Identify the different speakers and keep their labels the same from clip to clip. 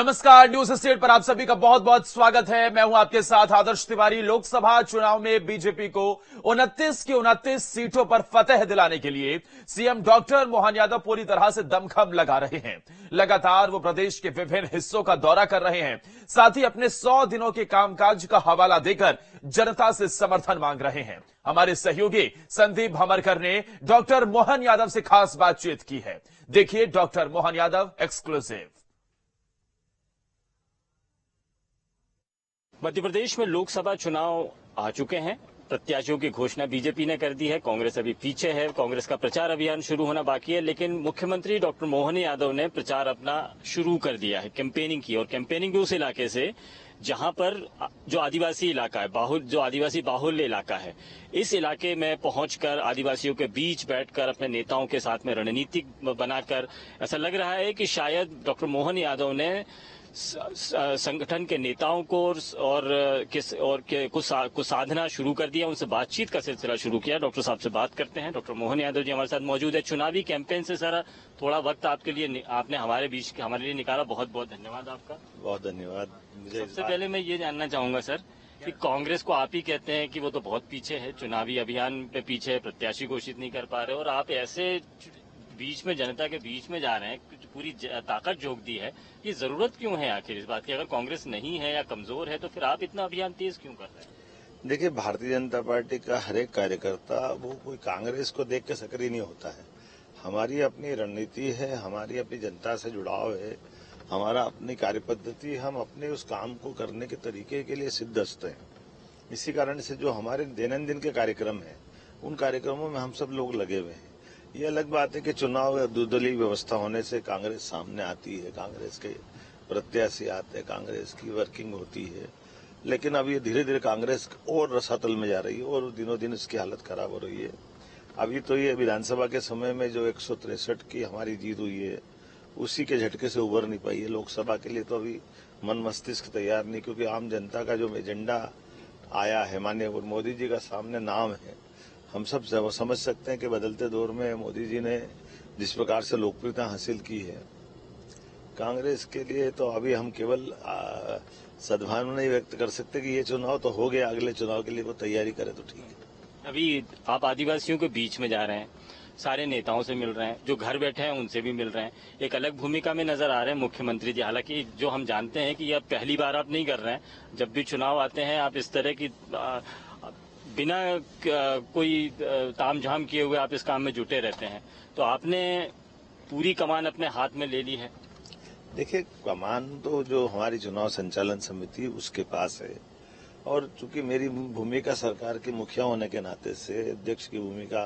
Speaker 1: नमस्कार, news state पर आप सभी का बहुत बहुत स्वागत है। मैं हूं आपके साथ आदर्श तिवारी। लोकसभा चुनाव में बीजेपी को 29 की 29 सीटों पर फतेह दिलाने के लिए सीएम डॉक्टर मोहन यादव पूरी तरह से दमखम लगा रहे हैं। लगातार वो प्रदेश के विभिन्न हिस्सों का दौरा कर रहे हैं, साथ ही अपने 100 दिनों के कामकाज का हवाला देकर जनता से समर्थन मांग रहे हैं। हमारे सहयोगी संदीप भमरकर ने डॉक्टर मोहन यादव से खास बातचीत की है। देखिए डॉक्टर मोहन यादव एक्सक्लूसिव।
Speaker 2: मध्य प्रदेश में लोकसभा चुनाव आ चुके हैं। प्रत्याशियों की घोषणा बीजेपी ने कर दी है। कांग्रेस अभी पीछे है। कांग्रेस का प्रचार अभियान शुरू होना बाकी है, लेकिन मुख्यमंत्री डॉक्टर मोहन यादव ने प्रचार अपना शुरू कर दिया है, कैंपेनिंग की। और कैंपेनिंग भी उस इलाके से जहां पर जो आदिवासी इलाका है, जो आदिवासी बाहुल्य इलाका है, इस इलाके में पहुंचकर आदिवासियों के बीच बैठकर अपने नेताओं के साथ में रणनीति बनाकर ऐसा लग रहा है कि शायद डॉक्टर मोहन यादव ने संगठन के नेताओं को कुछ साधना शुरू कर दिया, उनसे बातचीत का सिलसिला शुरू किया। डॉक्टर साहब से बात करते हैं। डॉक्टर मोहन यादव जी हमारे साथ मौजूद है। चुनावी कैंपेन से सारा थोड़ा वक्त आपके लिए आपने हमारे लिए निकाला, बहुत बहुत धन्यवाद आपका।
Speaker 3: बहुत धन्यवाद।
Speaker 2: सबसे पहले मैं ये जानना चाहूंगा सर कि कांग्रेस को आप ही कहते हैं कि वो तो बहुत पीछे है, चुनावी अभियान पे पीछे है, प्रत्याशी घोषित नहीं कर पा रहे, और आप ऐसे बीच में जनता के बीच में जा रहे हैं, पूरी ताकत झोंक दी है। ये जरूरत क्यों है आखिर इस बात की? अगर कांग्रेस नहीं है या कमजोर है तो फिर आप इतना अभियान तेज क्यों कर रहे हैं?
Speaker 3: देखिए, भारतीय जनता पार्टी का हर एक कार्यकर्ता वो कोई कांग्रेस को देख के सक्रिय नहीं होता है। हमारी अपनी रणनीति है, हमारी अपनी जनता से जुड़ाव है, हमारा अपनी कार्य पद्धति, हम अपने उस काम को करने के तरीके के लिए सिद्धस्त हैं। इसी कारण से जो हमारे दैनंदिन के कार्यक्रम है, उन कार्यक्रमों में हम सब लोग लगे हुए हैं। ये अलग बात है कि चुनाव दुर्दलीय व्यवस्था होने से कांग्रेस सामने आती है, कांग्रेस के प्रत्याशी आते हैं, कांग्रेस की वर्किंग होती है, लेकिन अब ये धीरे धीरे कांग्रेस और रसातल में जा रही है और दिनों दिन इसकी हालत खराब हो रही है। अभी तो ये विधानसभा के समय में जो 163 की हमारी जीत हुई है, उसी के झटके से उबर नहीं पाई है। लोकसभा के लिए तो अभी मन मस्तिष्क तैयार नहीं, क्योंकि आम जनता का जो एजेंडा आया है, माननीय मोदी जी का सामने नाम है। हम सब समझ सकते हैं कि बदलते दौर में मोदी जी ने जिस प्रकार से लोकप्रियता हासिल की है कांग्रेस के लिए, तो अभी हम केवल सद्भावना नहीं व्यक्त कर सकते कि ये चुनाव तो हो गया, अगले चुनाव के लिए वो तैयारी करे तो ठीक है।
Speaker 2: अभी आप आदिवासियों के बीच में जा रहे हैं, सारे नेताओं से मिल रहे हैं, जो घर बैठे हैं उनसे भी मिल रहे हैं, एक अलग भूमिका में नजर आ रहे हैं मुख्यमंत्री जी। हालांकि जो हम जानते हैं कि यह पहली बार आप नहीं कर रहे हैं, जब भी चुनाव आते हैं आप इस तरह की बिना कोई तामझाम किए हुए आप इस काम में जुटे रहते हैं, तो आपने पूरी कमान अपने हाथ में ले ली है।
Speaker 3: देखिए, कमान तो जो हमारी चुनाव संचालन समिति उसके पास है, और चूंकि मेरी भूमिका सरकार के मुखिया होने के नाते से अध्यक्ष की भूमिका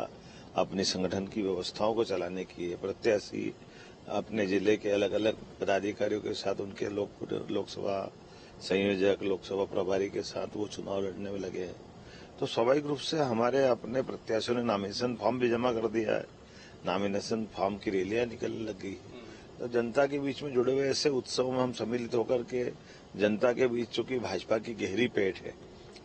Speaker 3: अपने संगठन की व्यवस्थाओं को चलाने की है। प्रत्याशी अपने जिले के अलग अलग पदाधिकारियों के साथ, उनके लोकसभा संयोजक, लोकसभा प्रभारी के साथ वो चुनाव लड़ने में लगे हैं। तो स्वाभाविक रूप से हमारे अपने प्रत्याशियों ने नामिनेशन फॉर्म भी जमा कर दिया है, नामिनेशन फॉर्म की रैलियां निकलने लग गई है। तो जनता के बीच में जुड़े हुए ऐसे उत्सव में हम सम्मिलित होकर के जनता के बीच, चूंकि भाजपा की गहरी पेट है,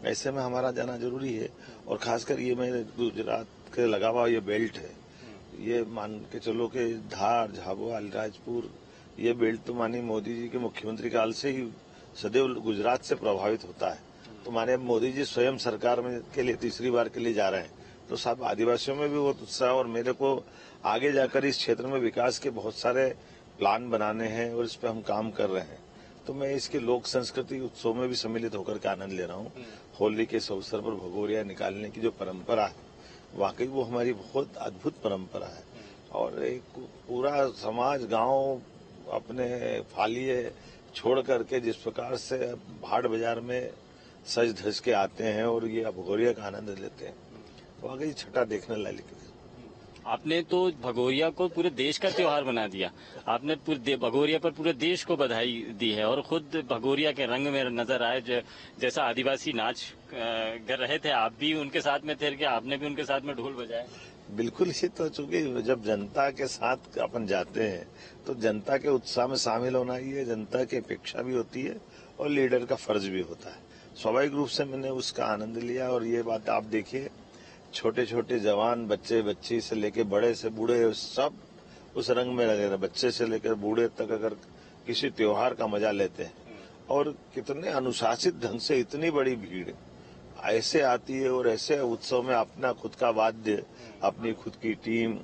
Speaker 3: ऐसे में हमारा जाना जरूरी है। और खासकर ये मेरे गुजरात के लगा हुआ ये बेल्ट है, ये मान के चलो कि धार, झाबुआ, अलीराजपुर, ये बेल्ट तो माननीय मोदी जी के मुख्यमंत्री काल से ही सदैव गुजरात से प्रभावित होता है। तो माननीय मोदी जी स्वयं सरकार में के लिए तीसरी बार के लिए जा रहे हैं, तो सब आदिवासियों में भी बहुत उत्साह, और मेरे को आगे जाकर इस क्षेत्र में विकास के बहुत सारे प्लान बनाने हैं और इस पर हम काम कर रहे हैं। तो मैं इसके लोक संस्कृति उत्सव में भी सम्मिलित होकर के आनंद ले रहा हूँ। होली के इस अवसर पर भगोरिया निकालने की जो परंपरा है, वाकई वो हमारी बहुत अद्भुत परंपरा है, और एक पूरा समाज, गांव अपने फालिये छोड़ करके जिस प्रकार से भाड़ बाजार में सज धज के आते हैं और ये भगोरिया का आनंद लेते हैं, वाकई छठा देखने लायक है।
Speaker 2: आपने तो भगोरिया को पूरे देश का त्योहार बना दिया। आपने भगोरिया पर पूरे देश को बधाई दी है, और खुद भगोरिया के रंग में नजर आए। जैसा आदिवासी नाच कर रहे थे, आप भी उनके साथ में थे कि आपने भी उनके साथ में ढोल बजाए?
Speaker 3: बिल्कुल। ये तो चूंकि जब जनता के साथ अपन जाते हैं तो जनता के उत्साह में शामिल होना ही है, जनता की अपेक्षा भी होती है और लीडर का फर्ज भी होता है। स्वाभाविक रूप से मैंने उसका आनंद लिया। और ये बात आप देखिए, छोटे छोटे जवान, बच्चे बच्ची से लेके बड़े से बूढ़े सब उस रंग में लगे रहे। बच्चे से लेकर बूढ़े तक अगर किसी त्योहार का मजा लेते हैं। और कितने अनुशासित ढंग से इतनी बड़ी भीड़ ऐसे आती है और ऐसे उत्सव में अपना खुद का वाद्य, अपनी खुद की टीम,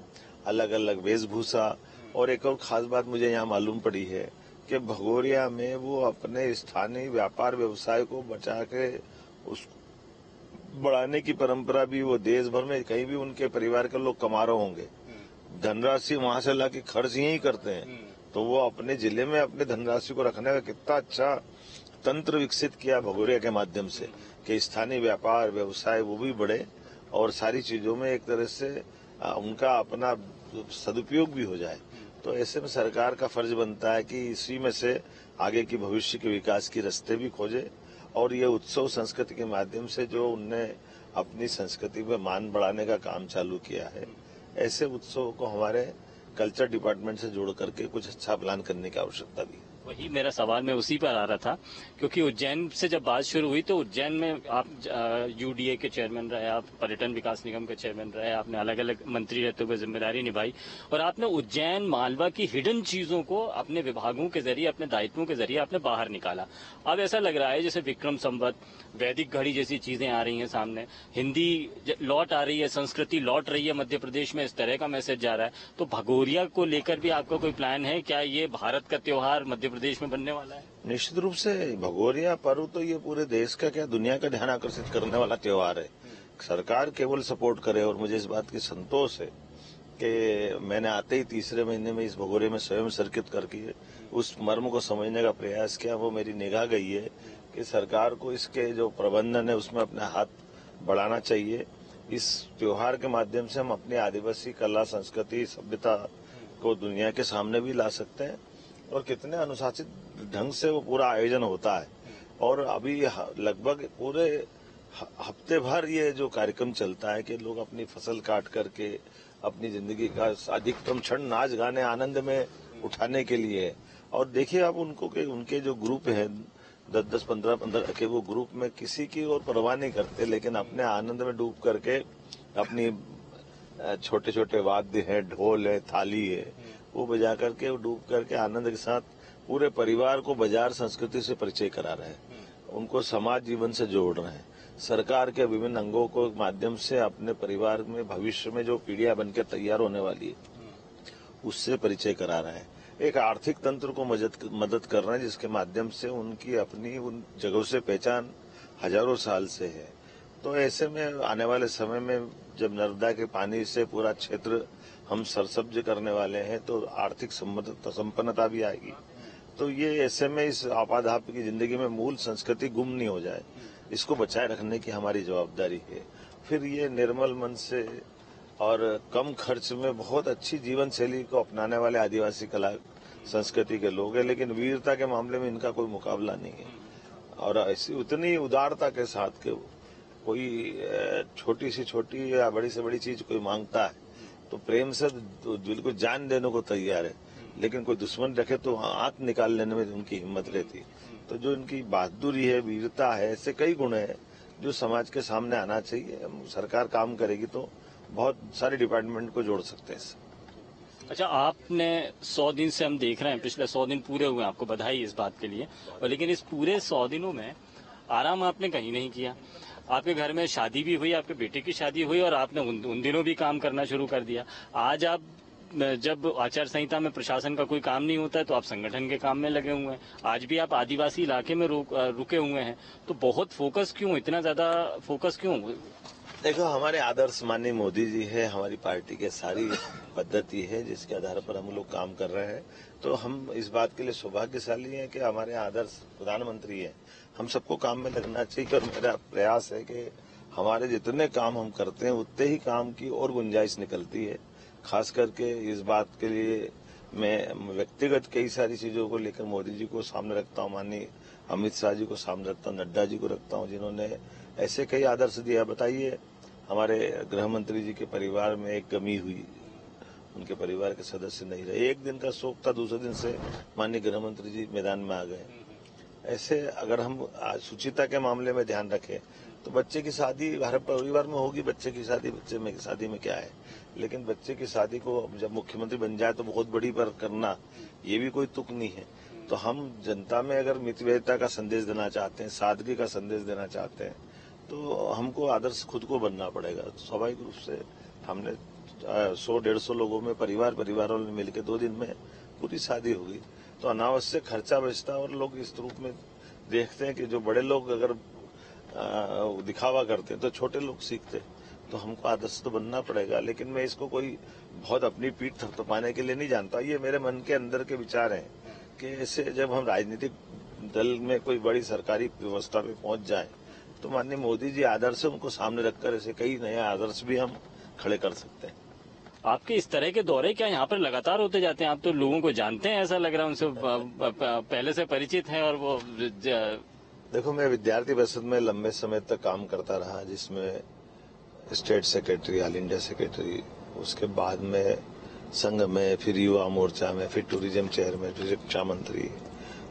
Speaker 3: अलग अलग वेशभूषा। और एक और खास बात मुझे यहाँ मालूम पड़ी है कि भगोरिया में वो अपने स्थानीय व्यापार व्यवसाय को बचा के उस बढ़ाने की परंपरा भी वो देश भर में कहीं भी उनके परिवार के लोग कमा रहे होंगे, धनराशि वहां से लाके खर्च यही करते हैं, तो वो अपने जिले में अपने धनराशि को रखने का कितना अच्छा तंत्र विकसित किया भगोरिया के माध्यम से कि स्थानीय व्यापार व्यवसाय वो भी बढ़े और सारी चीजों में एक तरह से उनका अपना सदुपयोग भी हो जाए। तो ऐसे में सरकार का फर्ज बनता है कि इसी में से आगे की भविष्य के विकास की रास्ते भी खोजे और ये उत्सव संस्कृति के माध्यम से जो उनने अपनी संस्कृति में मान बढ़ाने का काम चालू किया है, ऐसे उत्सव को हमारे कल्चर डिपार्टमेंट से जोड़ करके कुछ अच्छा प्लान करने की आवश्यकता भी है।
Speaker 2: वही मेरा सवाल मैं उसी पर आ रहा था, क्योंकि उज्जैन से जब बात शुरू हुई तो उज्जैन में आप यूडीए के चेयरमैन रहे, आप पर्यटन विकास निगम के चेयरमैन रहे, आपने अलग अलग मंत्री रहते हुए जिम्मेदारी निभाई और आपने उज्जैन मालवा की हिडन चीजों को अपने विभागों के जरिए, अपने दायित्वों के जरिए आपने बाहर निकाला। अब ऐसा लग रहा है जैसे विक्रम संवत, वैदिक घड़ी जैसी चीजें आ रही हैं सामने, हिंदी लौट आ रही है, संस्कृति लौट रही है मध्य प्रदेश में, इस तरह का मैसेज जा रहा है। तो भगोरिया को लेकर भी आपका कोई प्लान है क्या? ये भारत का त्योहार मध्य प्रदेश में बनने वाला है?
Speaker 3: निश्चित रूप से भगोरिया पर्व तो ये पूरे देश का क्या दुनिया का ध्यान आकर्षित करने वाला त्योहार है। सरकार केवल सपोर्ट करे और मुझे इस बात की संतोष है कि मैंने आते ही तीसरे महीने में इस भगोरिया में स्वयं शिरकत करके उस मर्म को समझने का प्रयास किया। वो मेरी निगाह गई है कि सरकार को इसके जो प्रबंधन है उसमें अपना हाथ बढ़ाना चाहिए। इस त्योहार के माध्यम से हम अपनी आदिवासी कला, संस्कृति, सभ्यता को दुनिया के सामने भी ला सकते हैं और कितने अनुशासित ढंग से वो पूरा आयोजन होता है। और अभी लगभग पूरे हफ्ते भर ये जो कार्यक्रम चलता है कि लोग अपनी फसल काट करके अपनी जिंदगी का अधिकतम क्षण नाच गाने आनंद में उठाने के लिए। और देखिए आप उनको के उनके जो ग्रुप हैं 10-10, 15-15 के, वो ग्रुप में किसी की और परवाह नहीं करते, लेकिन अपने आनंद में डूब करके अपनी छोटे छोटे वाद्य हैं, ढोल है, थाली है, वो बजा करके डूब करके आनंद के साथ पूरे परिवार को बाजार संस्कृति से परिचय करा रहे हैं, उनको समाज जीवन से जोड़ रहे हैं। सरकार के विभिन्न अंगों को माध्यम से अपने परिवार में भविष्य में जो पीढ़ियां बनकर तैयार होने वाली है उससे परिचय करा रहे हैं। एक आर्थिक तंत्र को मदद कर रहे हैं जिसके माध्यम से उनकी अपनी उन जगहों से पहचान हजारों साल से है। तो ऐसे में आने वाले समय में जब नर्मदा के पानी से पूरा क्षेत्र हम सरसब्ज करने वाले हैं तो आर्थिक संपन्नता भी आएगी। तो ये ऐसे में इस आपाधाप की जिंदगी में मूल संस्कृति गुम नहीं हो जाए, इसको बचाए रखने की हमारी जवाबदारी है। फिर ये निर्मल मन से और कम खर्च में बहुत अच्छी जीवन शैली को अपनाने वाले आदिवासी कला संस्कृति के लोग हैं, लेकिन वीरता के मामले में इनका कोई मुकाबला नहीं है। और ऐसी उतनी उदारता के साथ के कोई छोटी से छोटी या बड़ी से बड़ी चीज कोई मांगता है तो प्रेम से दिल को जान देने को तैयार है, लेकिन कोई दुश्मन रखे तो आंख निकाल लेने में उनकी हिम्मत रहती। तो जो इनकी बहादुरी है, वीरता है, ऐसे कई गुण है जो समाज के सामने आना चाहिए। सरकार काम करेगी तो बहुत सारे डिपार्टमेंट को जोड़ सकते हैं।
Speaker 2: अच्छा, आपने 100 दिन से हम देख रहे हैं, पिछले 100 दिन पूरे हुए, आपको बधाई इस बात के लिए। और लेकिन इस पूरे 100 दिनों में आराम आपने कहीं नहीं किया। आपके घर में शादी भी हुई, आपके बेटे की शादी हुई और आपने उन दिनों भी काम करना शुरू कर दिया। आज आप जब आचार संहिता में प्रशासन का कोई काम नहीं होता है तो आप संगठन के काम में लगे हुए हैं। आज भी आप आदिवासी इलाके में रुके हुए हैं, तो बहुत फोकस क्यों, इतना ज्यादा फोकस क्यों?
Speaker 3: देखो, हमारे आदर्श माननीय मोदी जी है, हमारी पार्टी के सारी पद्धति है जिसके आधार पर हम लोग काम कर रहे हैं। तो हम इस बात के लिए सौभाग्यशाली हैं कि हमारे आदर्श प्रधानमंत्री हैं। हम सबको काम में लगना चाहिए और मेरा प्रयास है कि हमारे जितने काम हम करते हैं उतने ही काम की और गुंजाइश निकलती है। खास करके इस बात के लिए मैं व्यक्तिगत कई सारी चीजों को लेकर मोदी जी को सामने रखता हूँ, माननीय अमित शाह जी को सामने रखता हूँ, नड्डा जी को रखता हूँ, जिन्होंने ऐसे कई आदर्श दिया। बताइए, हमारे गृह मंत्री जी के परिवार में एक कमी हुई, उनके परिवार के सदस्य नहीं रहे, एक दिन का शोक था, दूसरे दिन से माननीय गृह मंत्री जी मैदान में आ गए। ऐसे अगर हम शुचिता के मामले में ध्यान रखें तो बच्चे की शादी हर परिवार में होगी, बच्चे की शादी, बच्चे में शादी में क्या है, लेकिन बच्चे की शादी को जब मुख्यमंत्री बन जाए तो बहुत बड़ी पर करना ये भी कोई तुक नहीं है। तो हम जनता में अगर मितव्ययिता का संदेश देना चाहते हैं, सादगी का संदेश देना चाहते हैं, तो हमको आदर्श खुद को बनना पड़ेगा। स्वाभाविक रूप से हमने 100-150 लोगों में परिवारों ने मिलकर 2 दिन में पूरी शादी होगी, तो अनावश्यक खर्चा बचता और लोग इस रूप में देखते हैं कि जो बड़े लोग अगर दिखावा करते हैं तो छोटे लोग सीखते हैं। तो हमको आदर्श तो बनना पड़ेगा, लेकिन मैं इसको कोई बहुत अपनी पीठ थपथपाने के लिए नहीं जानता। ये मेरे मन के अंदर के विचार हैं कि ऐसे जब हम राजनीतिक दल में कोई बड़ी सरकारी व्यवस्था पे पहुंच जाए तो माननीय मोदी जी आदर्श उनको सामने रखकर ऐसे कई नए आदर्श भी हम खड़े कर सकते हैं।
Speaker 2: आपके इस तरह के दौरे क्या यहाँ पर लगातार होते जाते हैं? आप तो लोगों को जानते हैं, ऐसा लग रहा है उनसे पहले से परिचित हैं। और वो
Speaker 3: देखो, मैं विद्यार्थी परिषद में लंबे समय तक काम करता रहा, जिसमें state secretary, all India secretary, उसके बाद में संघ में, फिर युवा मोर्चा में, फिर टूरिज्म चेयरमैन, फिर शिक्षा मंत्री।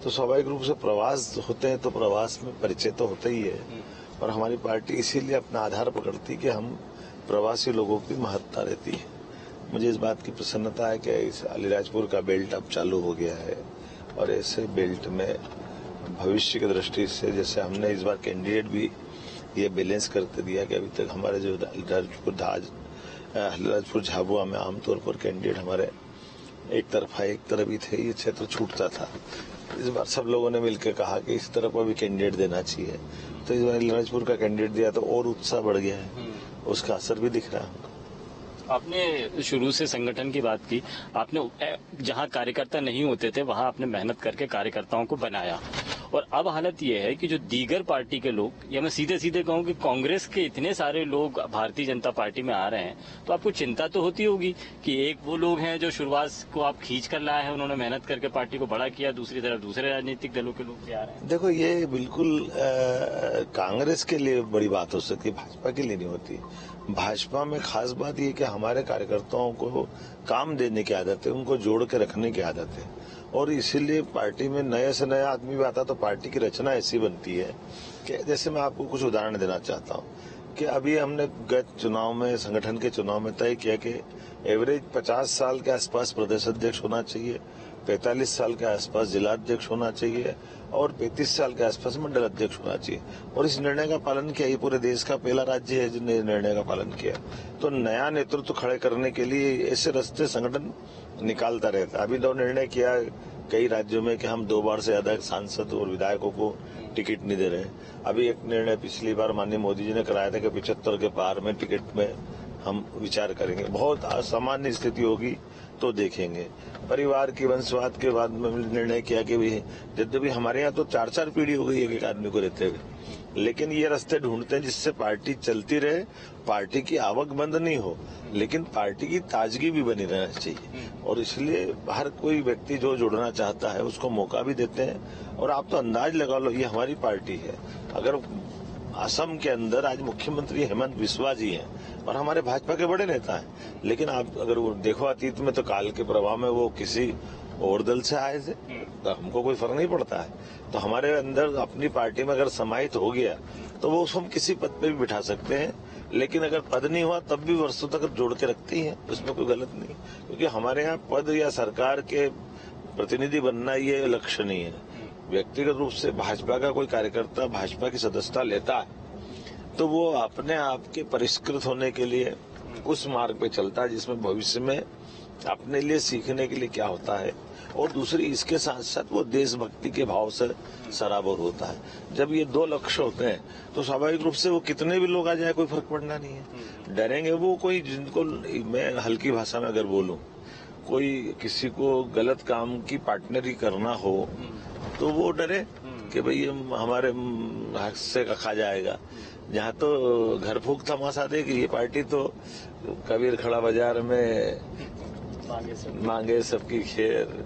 Speaker 3: तो स्वाभाविक रूप से प्रवास होते हैं तो प्रवास में परिचय तो होता ही है। और हमारी पार्टी इसीलिए अपना आधार पकड़ती कि हम प्रवासी लोगों की महत्ता रहती है। मुझे इस बात की प्रसन्नता है कि इस अलीराजपुर का बेल्ट अब चालू हो गया है और ऐसे बेल्ट में भविष्य की दृष्टि से, जैसे हमने इस बार कैंडिडेट भी ये बैलेंस करते दिया कि अभी तक हमारे जो अलीराजपुर झाबुआ में आमतौर पर कैंडिडेट हमारे एक तरफ थे, ये क्षेत्र छूटता था। इस बार सब लोगों ने मिलकर कहा कि इस तरफ भी कैंडिडेट देना चाहिए, तो इस बार अलीराजपुर का कैंडिडेट दिया तो और उत्साह बढ़ गया है, उसका असर भी दिख रहा है।
Speaker 2: आपने शुरू से संगठन की बात की, आपने जहां कार्यकर्ता नहीं होते थे वहां आपने मेहनत करके कार्यकर्ताओं को बनाया, और अब हालत ये है कि जो दीगर पार्टी के लोग, या मैं सीधे सीधे कहूं कि कांग्रेस के इतने सारे लोग भारतीय जनता पार्टी में आ रहे हैं, तो आपको चिंता तो होती होगी कि एक वो लोग हैं जो शुरुआत को आप खींच कर लाए हैं, उन्होंने मेहनत करके पार्टी को बड़ा किया, दूसरी तरफ दूसरे राजनीतिक दलों के लोग भी आ रहे हैं।
Speaker 3: देखो, ये बिल्कुल कांग्रेस के लिए बड़ी बात हो सकती है, भाजपा के लिए नहीं होती। भाजपा में खास बात ये कि हमारे कार्यकर्ताओं को काम देने की आदत है, उनको जोड़ के रखने की आदत है, और इसीलिए पार्टी में नए से नया आदमी भी आता तो पार्टी की रचना ऐसी बनती है कि जैसे मैं आपको कुछ उदाहरण देना चाहता हूँ कि अभी हमने गत चुनाव में, संगठन के चुनाव में तय किया कि एवरेज 50 साल के आसपास प्रदेश अध्यक्ष होना चाहिए, 45 साल के आसपास जिला अध्यक्ष होना चाहिए और 35 साल के आसपास मंडल अध्यक्ष होना चाहिए। और इस निर्णय का पालन किया, ये पूरे देश का पहला राज्य है जिसने निर्णय का पालन किया। तो नया नेतृत्व खड़े करने के लिए ऐसे रास्ते संगठन निकालता रहता है। अभी तो निर्णय किया कई राज्यों में कि हम 2 बार से ज्यादा सांसद और विधायकों को टिकट नहीं दे रहे हैं। अभी एक निर्णय पिछली बार माननीय मोदी जी ने कराया था कि 75 के पार में टिकट में हम विचार करेंगे। बहुत असामान्य स्थिति होगी तो देखेंगे। परिवार की वंशवाद के बाद में निर्णय किया कि यद्यपि हमारे यहाँ तो 4-4 पीढ़ी हो गई एक आदमी को रहते हुए, लेकिन ये रास्ते ढूंढते हैं जिससे पार्टी चलती रहे, पार्टी की आवक बंद नहीं हो, लेकिन पार्टी की ताजगी भी बनी रहना चाहिए। और इसलिए हर कोई व्यक्ति जो जुड़ना चाहता है उसको मौका भी देते हैं। और आप तो अंदाज लगा लो, ये हमारी पार्टी है। अगर असम के अंदर आज मुख्यमंत्री हेमंत बिस्वा जी हैं और हमारे भाजपा के बड़े नेता हैं, लेकिन आप अगर वो देखो अतीत में तो काल के प्रभाव में वो किसी और दल से आए थे, तो हमको कोई फर्क नहीं पड़ता है। तो हमारे अंदर अपनी पार्टी में अगर समाहित हो गया तो वो उसको हम किसी पद पे भी बिठा सकते हैं, लेकिन अगर पद नहीं हुआ तब भी वर्षों तक जोड़ के रखती हैं, उसमें कोई गलत नहीं। क्योंकि हमारे यहाँ पद या सरकार के प्रतिनिधि बनना ये लक्ष्य नहीं है। व्यक्तिगत रूप से भाजपा का कोई कार्यकर्ता भाजपा की सदस्यता लेता है तो वो अपने आप के परिष्कृत होने के लिए उस मार्ग पे चलता है जिसमें भविष्य में अपने लिए सीखने के लिए क्या होता है, और दूसरी इसके साथ साथ वो देशभक्ति के भाव से सराबोर होता है। जब ये 2 लक्ष्य होते हैं तो स्वाभाविक रूप से वो कितने भी लोग आ जाए कोई फर्क पड़ना नहीं है। डरेंगे वो कोई, जिनको मैं हल्की भाषा में अगर बोलूं, कोई किसी को गलत काम की पार्टनरी करना हो तो वो डरे कि भाई हमारे हक से खा जाएगा। जहाँ तो घर फूक तमाशा देगी ये पार्टी, तो कबीर खड़ा बाजार में मांगे सबकी खैर,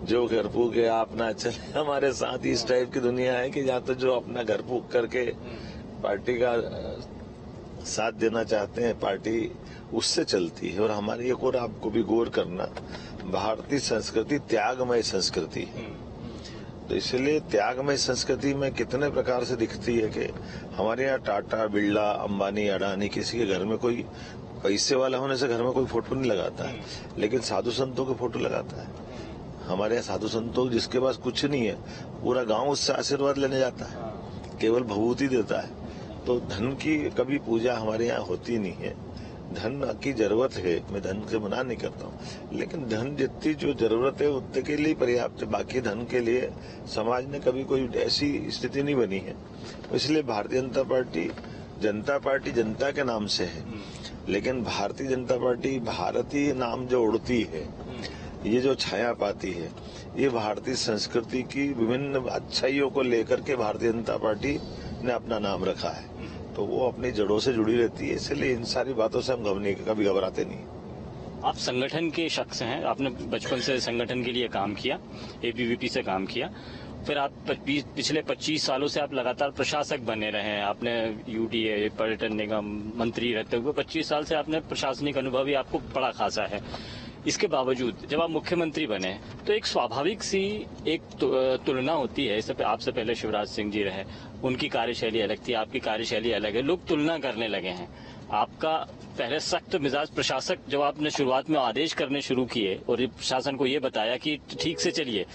Speaker 3: जो घर फूके आप ना चले हमारे साथ। इस टाइप की दुनिया है कि जहाँ तो जो अपना घर फूक करके पार्टी का साथ देना चाहते हैं, पार्टी उससे चलती है। और हमारी एक और आपको भी गौर करना, भारतीय संस्कृति त्यागमय संस्कृति है। तो इसलिए त्यागमय संस्कृति में कितने प्रकार से दिखती है कि हमारे यहाँ टाटा, बिरला, अंबानी, अडानी, किसी के घर में कोई पैसे वाला होने से घर में कोई फोटो नहीं लगाता है, लेकिन साधु संतों के फोटो लगाता है। हमारे यहाँ साधु संतों जिसके पास कुछ नहीं है, पूरा गांव उससे आशीर्वाद लेने जाता है, केवल भभूति देता है। तो धन की कभी पूजा हमारे यहाँ होती नहीं है। धन की जरूरत है, मैं धन से मना नहीं करता हूँ, लेकिन धन जितनी जो जरूरत है उतने के लिए पर्याप्त है। बाकी धन के लिए समाज में कभी कोई ऐसी स्थिति नहीं बनी है। इसलिए भारतीय जनता पार्टी जनता के नाम से है, लेकिन भारतीय जनता पार्टी भारतीय नाम जो उड़ती है, ये जो छाया पाती है, ये भारतीय संस्कृति की विभिन्न अच्छाइयों को लेकर के भारतीय जनता पार्टी ने अपना नाम रखा है। तो वो अपनी जड़ों से जुड़ी रहती है, इसलिए इन सारी बातों से हम कभी घबराते नहीं।
Speaker 2: आप संगठन के शख्स हैं, आपने बचपन से संगठन के लिए काम किया, एबीवीपी से काम किया, फिर आप पिछले 25 सालों से आप लगातार प्रशासक बने रहे हैं। आपने यूडीए पर्यटन निगम मंत्री रहते हुए 25 साल से आपने प्रशासनिक अनुभव ही आपको बड़ा खासा है। इसके बावजूद जब आप मुख्यमंत्री बने तो एक स्वाभाविक सी एक तुलना होती है। इससे आपसे पहले शिवराज सिंह जी रहे, उनकी कार्यशैली अलग थी, आपकी कार्यशैली अलग है, लोग तुलना करने लगे हैं। आपका पहले सख्त मिजाज प्रशासक जब आपने शुरुआत में आदेश करने शुरू किए और प्रशासन को ये बताया कि ठीक से चलिए,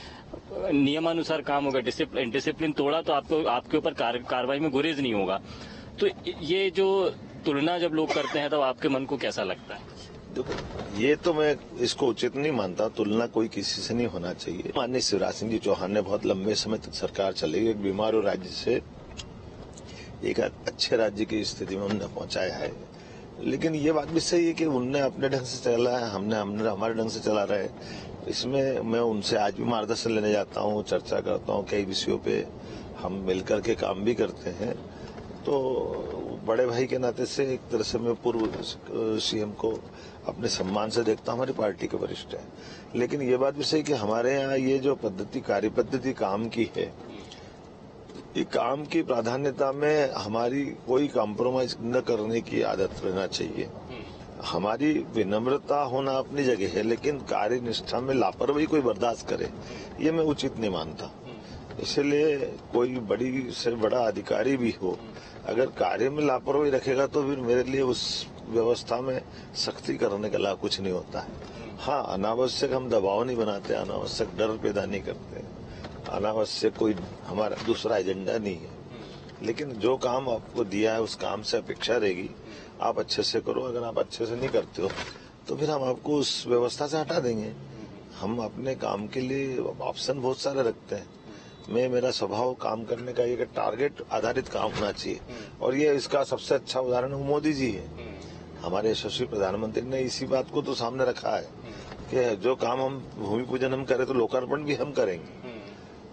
Speaker 2: नियमानुसार काम होगा, डिसिप्लिन तोड़ा तो आपके ऊपर कार्रवाई में गुरेज नहीं होगा। तो ये जो तुलना जब लोग करते हैं तो आपके मन को कैसा लगता है?
Speaker 3: देखो, ये तो मैं इसको उचित नहीं मानता, तुलना कोई किसी से नहीं होना चाहिए। माननीय शिवराज सिंह जी चौहान ने बहुत लंबे समय तक सरकार चलाई, एक बीमार राज्य से एक अच्छे राज्य की स्थिति में उन्होंने पहुंचाया है। लेकिन ये बात भी सही है कि उनने अपने ढंग से चला है, हमने हमारे ढंग से चला रहे। इसमें मैं उनसे आज भी मार्गदर्शन लेने जाता हूँ, चर्चा करता हूँ, कई विषयों पे हम मिलकर के काम भी करते हैं। तो बड़े भाई के नाते से एक तरह से मैं पूर्व सीएम को अपने सम्मान से देखता हूँ, हमारी पार्टी के वरिष्ठ है। लेकिन ये बात भी सही कि हमारे यहाँ ये जो कार्य पद्धति काम की है, ये काम की प्राधान्यता में हमारी कोई कॉम्प्रोमाइज न करने की आदत रहना चाहिए। हमारी विनम्रता होना अपनी जगह है, लेकिन कार्य निष्ठा में लापरवाही कोई बर्दाश्त करे, ये मैं उचित नहीं मानता। इसलिए कोई बड़ी से बड़ा अधिकारी भी हो, अगर कार्य में लापरवाही रखेगा तो फिर मेरे लिए उस व्यवस्था में सख्ती करने के अलावा कुछ नहीं होता है। हाँ, अनावश्यक हम दबाव नहीं बनाते, अनावश्यक डर पैदा नहीं करते, अनावश्यक कोई हमारा दूसरा एजेंडा नहीं है। लेकिन जो काम आपको दिया है उस काम से अपेक्षा रहेगी आप अच्छे से करो। अगर आप अच्छे से नहीं करते हो तो फिर हम आपको उस व्यवस्था से हटा देंगे। हम अपने काम के लिए ऑप्शन बहुत सारे रखते हैं। मेरा स्वभाव काम करने का एक टारगेट आधारित काम होना चाहिए, और ये इसका सबसे अच्छा उदाहरण मोदी जी है। हमारे यशस्वी प्रधानमंत्री ने इसी बात को तो सामने रखा है कि जो काम हम भूमि पूजन हम करें तो लोकार्पण भी हम करेंगे।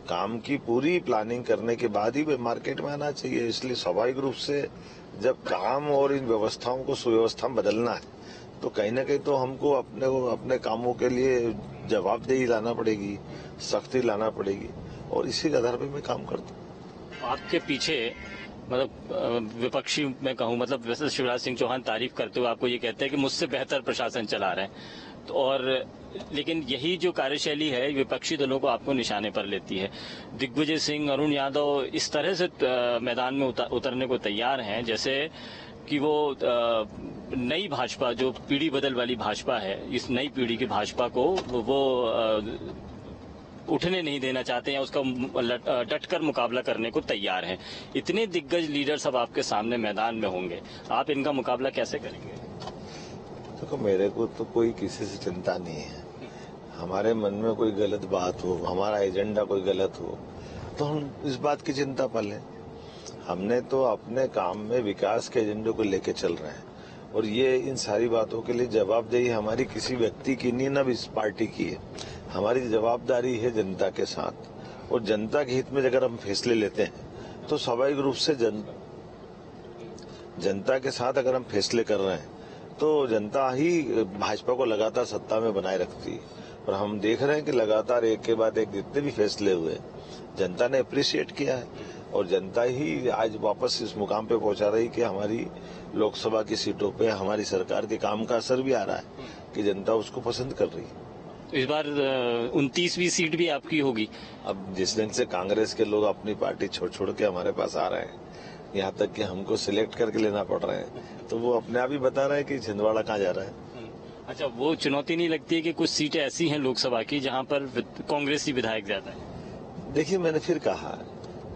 Speaker 3: काम की पूरी प्लानिंग करने के बाद ही मार्केट में आना चाहिए। इसलिए स्वाभाविक रूप से जब काम और इन व्यवस्थाओं को सुव्यवस्था में बदलना है तो कहीं ना कहीं तो हमको अपने कामों के लिए जवाबदेही लाना पड़ेगी, सख्ती लाना पड़ेगी, और इसी के आधार पर मैं काम करता हूँ।
Speaker 2: आपके पीछे मतलब विपक्षी मैं कहूँ, मतलब वैसे शिवराज सिंह चौहान तारीफ करते हुए आपको ये कहते हैं कि मुझसे बेहतर प्रशासन चला रहे हैं, तो और लेकिन यही जो कार्यशैली है विपक्षी दलों को आपको निशाने पर लेती है। दिग्विजय सिंह, अरुण यादव इस तरह से मैदान में उतरने को तैयार हैं जैसे कि वो नई भाजपा, जो पीढ़ी बदल वाली भाजपा है, इस नई पीढ़ी की भाजपा को वो उठने नहीं देना चाहते हैं, उसका डटकर मुकाबला करने को तैयार हैं। इतने दिग्गज लीडर सब आपके सामने मैदान में होंगे, आप इनका मुकाबला कैसे करेंगे?
Speaker 3: देखो, मेरे को तो कोई किसी से चिंता नहीं है। हमारे मन में कोई गलत बात हो, हमारा एजेंडा कोई गलत हो तो हम इस बात की चिंता पालें। हमने तो अपने काम में विकास के एजेंडे को लेके चल रहे हैं, और ये इन सारी बातों के लिए जवाबदेही हमारी किसी व्यक्ति की नहीं, न इस पार्टी की है। हमारी जवाबदारी है जनता के साथ, और जनता के हित में अगर हम फैसले लेते हैं तो स्वाभाविक रूप से जनता के साथ अगर हम फैसले कर रहे हैं तो जनता ही भाजपा को लगातार सत्ता में बनाए रखती है। और हम देख रहे हैं कि लगातार एक के बाद एक जितने भी फैसले हुए जनता ने अप्रिशिएट किया है, और जनता ही आज वापस इस मुकाम पे पहुंचा रही कि हमारी लोकसभा की सीटों पे हमारी सरकार के काम का असर भी आ रहा है कि जनता उसको पसंद कर रही है।
Speaker 2: इस बार 29वीं सीट भी आपकी होगी।
Speaker 3: अब जिस दिन से कांग्रेस के लोग अपनी पार्टी छोड़ के हमारे पास आ रहे हैं, यहाँ तक कि हमको सिलेक्ट करके लेना पड़ रहा है, तो वो अपने आप ही बता रहे हैं कि छिंदवाड़ा कहाँ जा रहा है।
Speaker 2: अच्छा, वो चुनौती नहीं लगती है कि कुछ सीटें ऐसी हैं लोकसभा की जहां पर कांग्रेसी विधायक ज्यादा है?
Speaker 3: देखिए, मैंने फिर कहा,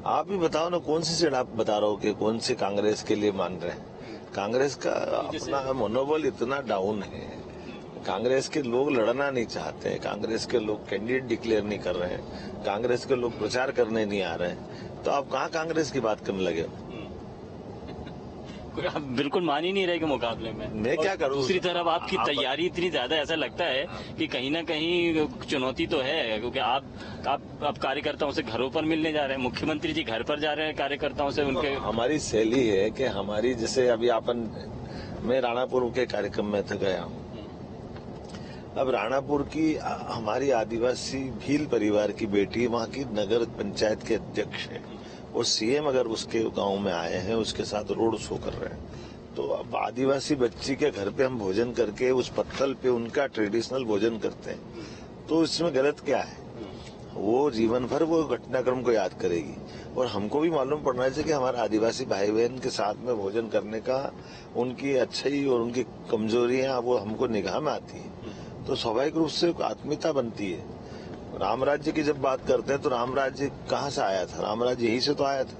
Speaker 3: आप ही बताओ ना, कौन सी सीट आप बता रहे हो कि कौन सी कांग्रेस के लिए मान रहे हैं? कांग्रेस का अपना मनोबल इतना डाउन है, कांग्रेस के लोग लड़ना नहीं चाहते हैं, कांग्रेस के लोग कैंडिडेट डिक्लेयर नहीं कर रहे हैं, कांग्रेस के लोग प्रचार करने नहीं आ रहे हैं, तो आप कहाँ कांग्रेस की बात करने लगे?
Speaker 2: आप बिल्कुल मान ही नहीं रहे के मुकाबले में।
Speaker 3: मैं क्या करूं?
Speaker 2: दूसरी तरफ आपकी तैयारी इतनी ज्यादा, ऐसा लगता है कि कहीं ना कहीं चुनौती तो है, क्योंकि आप कार्यकर्ताओं से घरों पर मिलने जा रहे हैं, मुख्यमंत्री जी घर पर जा रहे हैं कार्यकर्ताओं से उनके।
Speaker 3: हमारी शैली है कि हमारी, जैसे अभी मैं राणापुर के कार्यक्रम में गया हूँ। अब राणापुर की हमारी आदिवासी भील परिवार की बेटी वहाँ की नगर पंचायत के अध्यक्ष है, और सीएम अगर उसके गांव में आए हैं, उसके साथ रोड शो कर रहे हैं, तो अब आदिवासी बच्ची के घर पे हम भोजन करके उस पत्तल पे उनका ट्रेडिशनल भोजन करते हैं, तो इसमें गलत क्या है? वो जीवन भर वो घटनाक्रम को याद करेगी, और हमको भी मालूम पड़ना चाहिए कि हमारे आदिवासी भाई बहन के साथ में भोजन करने का उनकी अच्छाई और उनकी कमजोरियां वो हमको निगाह में आती है, तो स्वाभाविक रूप से आत्मीयता बनती है। राम राज्य की जब बात करते हैं तो राम राज्य कहाँ से आया था? राम राज्य यहीं से तो आया था।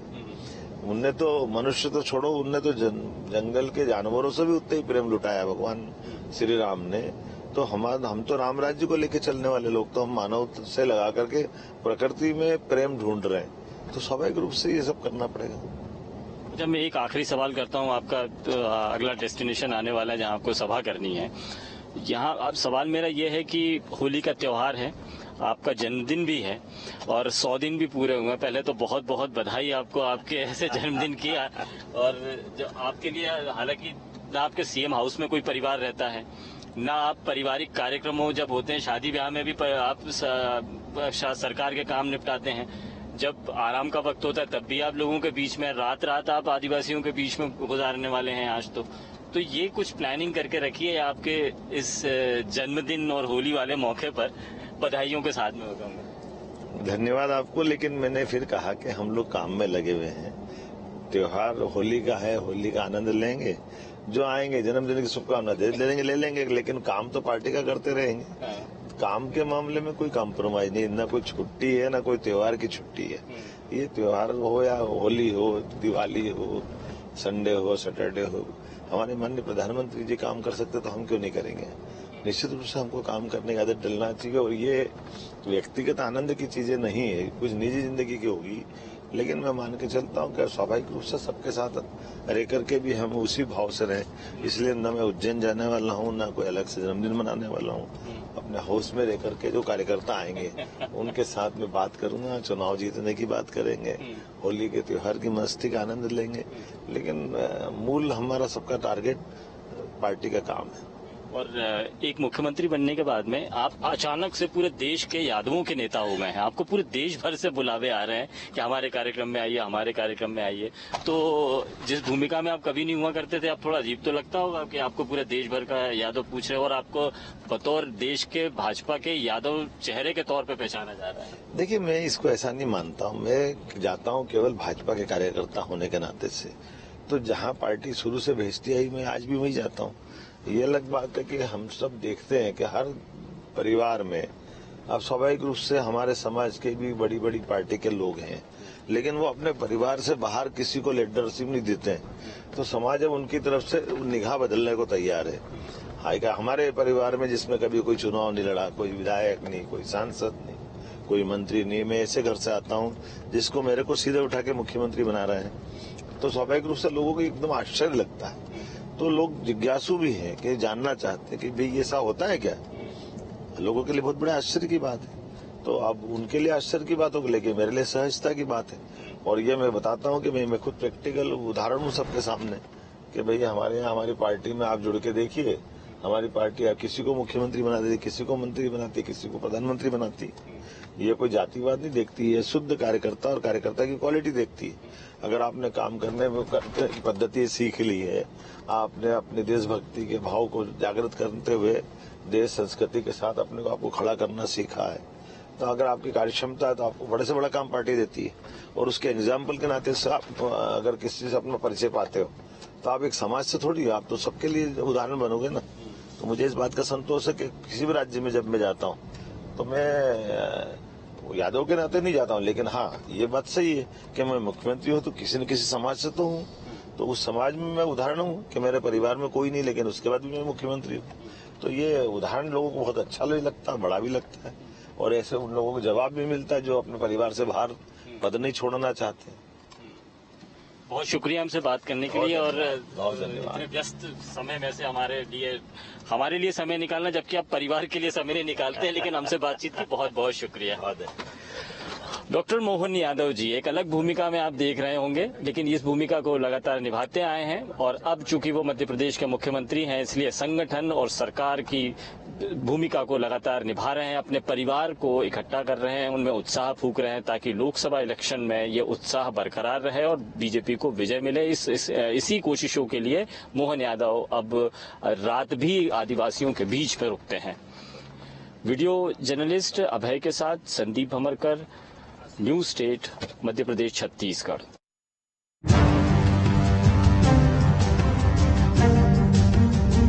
Speaker 3: उनने तो मनुष्य तो छोड़ो, उनने तो जंगल के जानवरों से भी उतना ही प्रेम लुटाया भगवान श्री राम ने। तो हम तो राम राज्य को लेके चलने वाले लोग, तो हम मानव से लगा करके प्रकृति में प्रेम ढूंढ रहे हैं, तो स्वाभाविक रूप से ये सब करना पड़ेगा।
Speaker 2: जब मैं एक आखिरी सवाल करता हूँ, आपका तो अगला डेस्टिनेशन आने वाला है जहाँ आपको सभा करनी है। यहाँ अब सवाल मेरा ये है कि होली का त्योहार है, आपका जन्मदिन भी है और 100 दिन भी पूरे हुए हैं। पहले तो बहुत बहुत बधाई आपको आपके ऐसे जन्मदिन की। और जो आपके लिए, हालांकि ना आपके सीएम हाउस में कोई परिवार रहता है, ना आप पारिवारिक कार्यक्रमों जब होते हैं, शादी ब्याह में भी आप सरकार के काम निपटाते हैं, जब आराम का वक्त होता है तब भी आप लोगों के बीच में, रात रात आप आदिवासियों के बीच में गुजारने वाले हैं आज तो ये कुछ प्लानिंग करके रखिए आपके इस जन्मदिन और होली वाले मौके पर। बधाइयों के साथ में होगा।
Speaker 3: धन्यवाद आपको, लेकिन मैंने फिर कहा कि हम लोग काम में लगे हुए हैं। त्योहार होली का है, होली का आनंद लेंगे, जो आएंगे जन्मदिन की शुभकामना ले लेंगे, लेकिन काम तो पार्टी का करते रहेंगे। काम के मामले में कोई कॉम्प्रोमाइज नहीं, ना कोई छुट्टी है ना कोई त्योहार की छुट्टी है। ये त्योहार हो या होली हो, दिवाली हो, संडे हो, सैटरडे हो, हमारे माननीय प्रधानमंत्री जी काम कर सकते तो हम क्यों नहीं करेंगे? निश्चित रूप से हमको काम करने की आदत डलना चाहिए, और ये व्यक्तिगत आनंद की चीजें नहीं है, कुछ निजी जिंदगी की होगी, लेकिन मैं मान के चलता हूँ कि स्वाभाविक रूप से सबके साथ रह करके भी हम उसी भाव से रहें। इसलिए न मैं उज्जैन जाने वाला हूँ, ना कोई अलग से जन्मदिन मनाने वाला हूँ। अपने हाउस में रह करके जो कार्यकर्ता आएंगे उनके साथ में बात करूंगा, चुनाव जीतने की बात करेंगे, होली के त्योहार की मस्ती का आनंद लेंगे, लेकिन मूल हमारा सबका टारगेट पार्टी का काम है।
Speaker 2: और एक मुख्यमंत्री बनने के बाद में आप अचानक से पूरे देश के यादवों के नेता हो गए हैं, आपको पूरे देश भर से बुलावे आ रहे हैं कि हमारे कार्यक्रम में आइए, हमारे कार्यक्रम में आइए। तो जिस भूमिका में आप कभी नहीं हुआ करते थे, अब थोड़ा अजीब तो लगता होगा कि आपको पूरे देश भर का यादव पूछ रहे हैं और आपको बतौर देश के भाजपा के यादव चेहरे के तौर पर पहचाना जा रहा है।
Speaker 3: देखिए, मैं इसको ऐसा नहीं मानता हूँ। मैं जाता हूँ केवल भाजपा के कार्यकर्ता होने के नाते से, तो जहाँ पार्टी शुरू से भेजती आई मैं आज भी वही जाता हूँ। ये अलग बात है कि हम सब देखते हैं कि हर परिवार में अब स्वाभाविक रूप से हमारे समाज के भी बड़ी बड़ी पार्टी के लोग हैं, लेकिन वो अपने परिवार से बाहर किसी को लीडरशिप नहीं देते हैं, तो समाज अब उनकी तरफ से निगाह बदलने को तैयार है। हाईका हमारे परिवार में जिसमें कभी कोई चुनाव नहीं लड़ा, कोई विधायक नहीं, कोई सांसद नहीं, कोई मंत्री नहीं, मैं ऐसे घर से आता हूँ जिसको मेरे को सीधे उठा के मुख्यमंत्री बना रहे हैं, तो स्वाभाविक रूप से लोगों को एकदम आश्चर्य लगता है। तो लोग जिज्ञासु भी हैं कि जानना चाहते हैं कि भाई ऐसा होता है क्या। लोगों के लिए बहुत बड़े आश्चर्य की बात है, तो अब उनके लिए आश्चर्य की बात होगी, लेकिन मेरे लिए सहजता की बात है। और ये मैं बताता हूँ कि मैं खुद प्रैक्टिकल उदाहरण हूँ सबके सामने कि भाई हमारे यहाँ हमारी पार्टी में आप जुड़ के देखिए, हमारी पार्टी आप किसी को मुख्यमंत्री बना देती, किसी को मंत्री बनाती, किसी को प्रधानमंत्री बनाती। ये कोई जातिवाद नहीं देखती, ये शुद्ध कार्यकर्ता और कार्यकर्ता की क्वालिटी देखती है। अगर आपने काम करने की पद्धति सीख ली है, आपने अपनी देशभक्ति के भाव को जागृत करते हुए देश संस्कृति के साथ अपने को आपको खड़ा करना सीखा है, तो अगर आपकी कार्यक्षमता है तो आपको बड़े से बड़ा काम पार्टी देती है। और उसके एग्जाम्पल के नाते से आप अगर किसी से अपना परिचय पाते हो तो आप एक समाज से थोड़ी, आप तो सबके लिए उदाहरण बनोगे ना। तो मुझे इस बात का संतोष है कि किसी भी राज्य में जब मैं जाता हूँ तो मैं यादव के नाते नहीं जाता हूँ, लेकिन हाँ ये बात सही है कि मैं मुख्यमंत्री हूँ तो किसी न किसी समाज से तो हूँ, तो उस समाज में मैं उदाहरण हूँ कि मेरे परिवार में कोई नहीं, लेकिन उसके बाद भी मैं मुख्यमंत्री हूँ। तो ये उदाहरण लोगों को बहुत अच्छा भी लगता है, बड़ा भी लगता है, और ऐसे उन लोगों को जवाब भी मिलता है जो अपने परिवार से बाहर पद नहीं छोड़ना चाहते।
Speaker 2: बहुत शुक्रिया हमसे बात करने के लिए, और
Speaker 3: बहुत धन्यवाद।
Speaker 2: इतने व्यस्त समय में से हमारे लिए समय निकालना, जबकि आप परिवार के लिए समय नहीं निकालते हैं, लेकिन हमसे बातचीत की बहुत बहुत शुक्रिया। डॉक्टर मोहन यादव जी एक अलग भूमिका में आप देख रहे होंगे, लेकिन इस भूमिका को लगातार निभाते आए हैं, और अब चूंकि वो मध्य प्रदेश के मुख्यमंत्री हैं, इसलिए संगठन और सरकार की भूमिका को लगातार निभा रहे हैं, अपने परिवार को इकट्ठा कर रहे हैं, उनमें उत्साह फूंक रहे हैं ताकि लोकसभा इलेक्शन में ये उत्साह बरकरार रहे और बीजेपी को विजय मिले। इसी कोशिशों के लिए मोहन यादव अब रात भी आदिवासियों के बीच में रुकते हैं। वीडियो जर्नलिस्ट अभय के साथ संदीप भमरकर, न्यूज स्टेट, मध्य प्रदेश, छत्तीसगढ़।